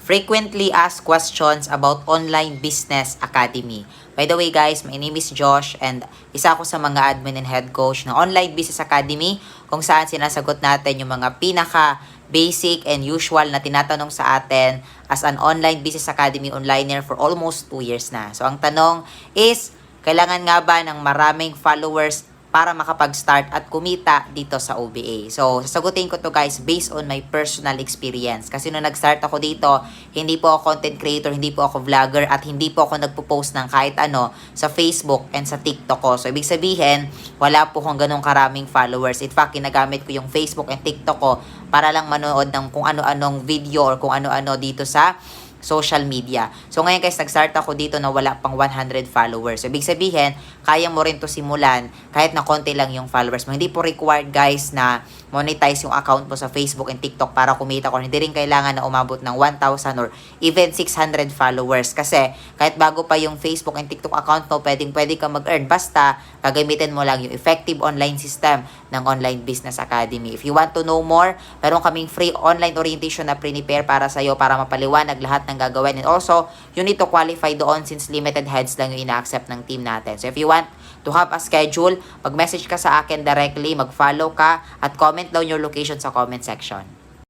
frequently asked questions about Online Business Academy. By the way guys, my name is Josh and isa ako sa mga admin and head coach ng Online Business Academy kung saan sinasagot natin yung mga pinaka basic and usual na tinatanong sa atin as an Online Business Academy onliner for almost 2 years na. So ang tanong is, kailangan nga ba ng maraming followers para makapag-start at kumita dito sa OBA? So, sasagutin ko to guys based on my personal experience. Kasi nung nag-start ako dito, hindi po ako content creator, hindi po ako vlogger, at hindi po ako nagpo-post ng kahit ano sa Facebook and sa TikTok ko. So, ibig sabihin, wala po akong ganong karaming followers. In fact, ginagamit ko yung Facebook and TikTok ko para lang manood ng kung ano-anong video or kung ano-ano dito sa social media. So ngayon guys, nag-start ako dito na wala pang 100 followers. So ibig sabihin, kaya mo rin to simulan kahit na konti lang yung followers mo. Hindi po required guys na monetize yung account mo sa Facebook and TikTok para kumita ko. Hindi rin kailangan na umabot ng 1,000 or even 600 followers. Kasi kahit bago pa yung Facebook and TikTok account mo, pwede ka mag-earn. Basta gagamitin mo lang yung effective online system ng Online Business Academy. If you want to know more, meron kaming free online orientation na prepare para sa'yo para mapaliwanag lahat ng gagawin. And also, you need to qualify doon since limited heads lang yung ina-accept ng team natin. So if you want to have a schedule, mag-message ka sa akin directly, mag-follow ka, at comment down your location sa comment section.